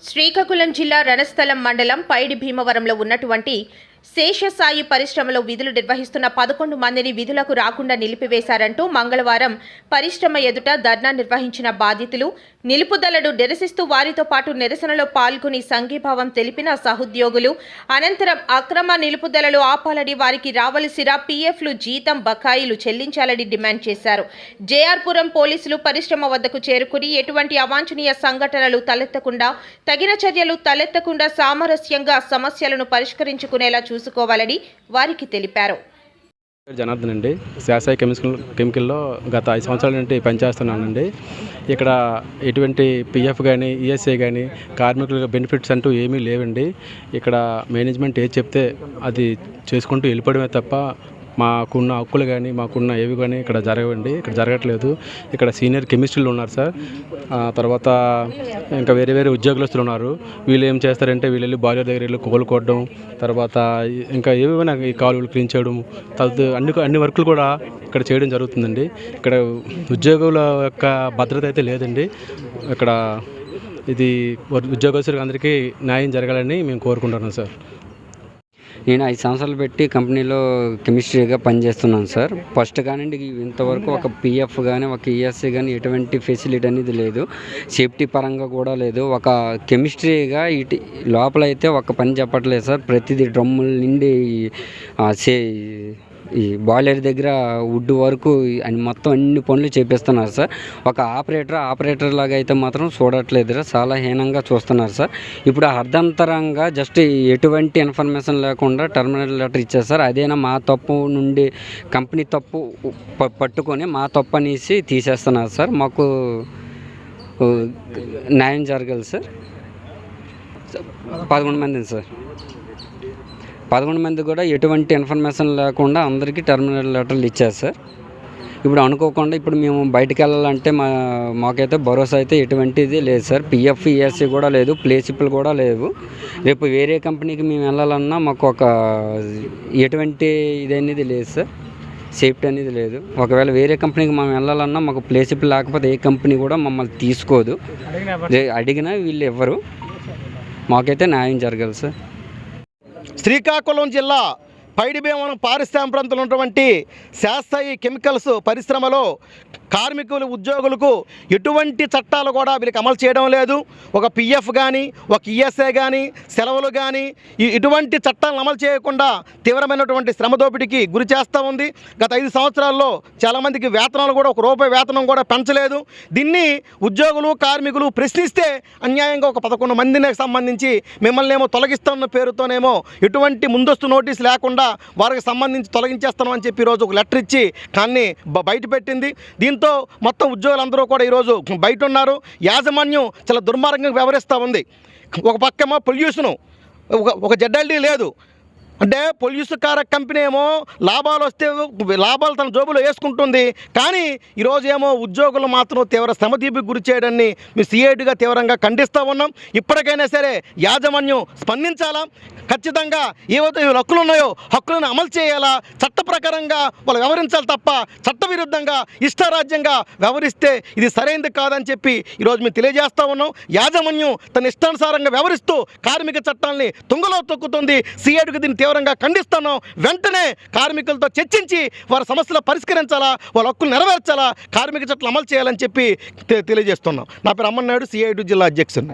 శ్రీకాకుళం జిల్లా రణస్థలం మండలం పైడి భీమవరంలో ఉన్నటువంటి శేషసాయి పరిశ్రమలో విధులు నిర్వహిస్తున్న 11 మందిని విధులకు రాకుండా నిలిపివేశారంటూ మంగళవారం పరిశ్రమ ఎదుట ధర్నా నిర్వహించిన బాధితులు నిలుపుదలను నిరసిస్తూ వారితో పాటు నిరసనలో పాల్గొని సంఘీభావం తెలిపిన సహోద్యోగులు అనంతరం అక్రమ నిలుపుదలలో ఆపాలని వారికి రావలసిన పీఎఫ్లు జీతం బకాయిలు చెల్లించాలని డిమాండ్ చేశారు. జేఆర్పురం పోలీసులు పరిశ్రమ వద్దకు చేరుకుని ఎటువంటి అవాంఛనీయ సంఘటనలు తలెత్తకుండా తగిన చర్యలు తలెత్తకుండా సామరస్యంగా సమస్యలను పరిష్కరించుకునేలా చూసుకోవాలని వారికి తెలిపారు. జనార్దన్ అండి, శాసయ కెమికల్లో గత 5 సంవత్సరాల నుండి పనిచేస్తున్నానండి. ఇక్కడ ఎటువంటి పిఎఫ్ కానీ ఈఎస్ఐ కానీ కార్మికుల బెనిఫిట్స్ అంటూ ఏమీ లేవండి. ఇక్కడ మేనేజ్మెంట్ ఏది చెప్తే అది చేసుకుంటూ వెళ్ళిపోవడమే తప్ప మాకున్న హక్కులు కానీ మాకున్న ఏవి కానీ ఇక్కడ జరగవండి. ఇక్కడ జరగట్లేదు. ఇక్కడ సీనియర్ కెమిస్ట్రీలు ఉన్నారు సార్, తర్వాత ఇంకా వేరే వేరే ఉద్యోగస్తులు ఉన్నారు. వీళ్ళు ఏం చేస్తారంటే వీళ్ళు వెళ్ళి బాయిలర్ దగ్గర వెళ్ళి కోలుకోవడం, తర్వాత ఇంకా ఏమైనా ఈ కాలువలు క్లీన్ చేయడం, అన్ని వర్కులు కూడా ఇక్కడ చేయడం జరుగుతుందండి. ఇక్కడ ఉద్యోగుల యొక్క భద్రత అయితే లేదండి. ఇక్కడ ఇది ఉద్యోగస్తులకు అందరికీ న్యాయం జరగాలని మేము కోరుకుంటున్నాం సార్. నేను 5 సంవత్సరాలు పెట్టి కంపెనీలో కెమిస్ట్రీగా పనిచేస్తున్నాను సార్. ఫస్ట్ కానివ్వండి ఇంతవరకు ఒక పిఎఫ్ కానీ ఒక ఈఎస్ఐ కానీ ఎటువంటి ఫెసిలిటీ అనేది లేదు. సేఫ్టీ పరంగా కూడా లేదు. ఒక కెమిస్ట్రీగా ఇటు లోపల అయితే ఒక పని చెప్పట్లేదు సార్. ప్రతిదీ డ్రమ్ముల నిండి ఈ బాయిలర్ దగ్గర వుడ్ వరకు మొత్తం అన్ని పనులు చేపిస్తున్నారు సార్. ఒక ఆపరేటర్ లాగా అయితే మాత్రం చూడట్లేదు సార్. చాలా హీనంగా చూస్తున్నారు సార్. ఇప్పుడు అర్ధంతరంగా జస్ట్ ఎటువంటి ఇన్ఫర్మేషన్ లేకుండా టర్మినల్ లెటర్ ఇచ్చారు సార్. అదేనా మా తప్పు నుండి కంపెనీ తప్పు పట్టుకొని మా తప్పు అనేసి తీసేస్తున్నారు సార్. మాకు న్యాయం జరగాలి సార్. 11 మంది సార్. 11 మంది కూడా ఎటువంటి ఇన్ఫర్మేషన్ లేకుండా అందరికీ టర్మినల్ లెటర్లు ఇచ్చారు సార్. ఇప్పుడు అనుకోకుండా ఇప్పుడు మేము బయటకు వెళ్ళాలంటే మాకైతే భరోసా అయితే ఎటువంటిది లేదు సార్. పిఎఫ్ ఈఎస్ఐ కూడా లేదు, ప్లేసిపుల్ కూడా లేవు. రేపు వేరే కంపెనీకి మేము వెళ్ళాలన్నా మాకు ఒక ఎటువంటి ఇది అనేది లేదు సార్. సేఫ్టీ అనేది లేదు. ఒకవేళ వేరే కంపెనీకి మనం వెళ్ళాలన్నా మాకు ప్లేసిపుల్ లేకపోతే ఏ కంపెనీ కూడా మమ్మల్ని తీసుకోదు. అడిగినా వీళ్ళు ఇవ్వరు. మాకైతే న్యాయం జరగాలి సార్. శ్రీకాకుళం జిల్లా పైడి భీమవరం పారిశ్రామిక ప్రాంతంలో ఉన్నటువంటి శాస్త్రీయ కెమికల్స్ పరిశ్రమలో కార్మికులు ఉద్యోగులకు ఎటువంటి చట్టాలు కూడా వీళ్ళకి అమలు చేయడం లేదు. ఒక పిఎఫ్ కానీ ఒక ఈఎస్ఐ కానీ సెలవులు కానీ ఇటువంటి చట్టాలను అమలు చేయకుండా తీవ్రమైనటువంటి శ్రమ దోపిడీకి గురి చేస్తూ ఉంది. గత 5 సంవత్సరాల్లో చాలామందికి వేతనాలు కూడా ₹1 వేతనం కూడా పెంచలేదు. దీన్ని ఉద్యోగులు కార్మికులు ప్రశ్నిస్తే అన్యాయంగా ఒక 11 మందికి సంబంధించి మిమ్మల్ని ఏమో తొలగిస్తున్న పేరుతోనేమో ఎటువంటి ముందస్తు నోటీసు లేకుండా వారికి సంబంధించి తొలగించేస్తాం అని చెప్పి ఈరోజు ఒక లెటర్ ఇచ్చి కానీ బయట పెట్టింది. దీంతో మొత్తం ఉద్యోగులందరూ కూడా ఈరోజు బయట ఉన్నారు. యాజమాన్యం చాలా దుర్మార్గంగా వ్యవహరిస్తూ ఉంది. ఒక పక్కేమో పొల్యూషను, ఒక జెడ్ఎల్డీ లేదు. అంటే పొల్యూషన్ కారక కంపెనీ ఏమో లాభాలు వస్తే లాభాలు తన జోబులో వేసుకుంటుంది. కానీ ఈరోజు ఏమో ఉద్యోగులు మాత్రం తీవ్ర శ్రమదీపికి గురి చేయడాన్ని మేము సిఐటిగా తీవ్రంగా ఖండిస్తూ ఉన్నాం. ఇప్పటికైనా సరే యాజమాన్యం స్పందించాలా. ఖచ్చితంగా ఏవైతే హక్కులు ఉన్నాయో హక్కులను అమలు చేయాలా. చట్ట ప్రకారంగా వాళ్ళు వ్యవహరించాలి తప్ప చట్టవిరుద్ధంగా ఇష్టారాజ్యంగా వ్యవహరిస్తే ఇది సరైనది కాదని చెప్పి ఈరోజు మేము తెలియజేస్తూ ఉన్నాం. యాజమాన్యం తన ఇష్టానుసారంగా వ్యవహరిస్తూ కార్మిక చట్టాలని తుంగలో తొక్కుతుంది. సిఐటికి దీన్ని తీవ్రంగా ఖండిస్తున్నాం. వెంటనే కార్మికులతో చర్చించి వారి సమస్యలు పరిష్కరించాలా, వాళ్ళ హక్కులు నెరవేర్చాలా, కార్మిక చట్టాలు అమలు చేయాలని చెప్పి తెలియజేస్తున్నాం. నా పేరు అమ్మన్నాయుడు, సిఐటి జిల్లా అధ్యక్షుడు.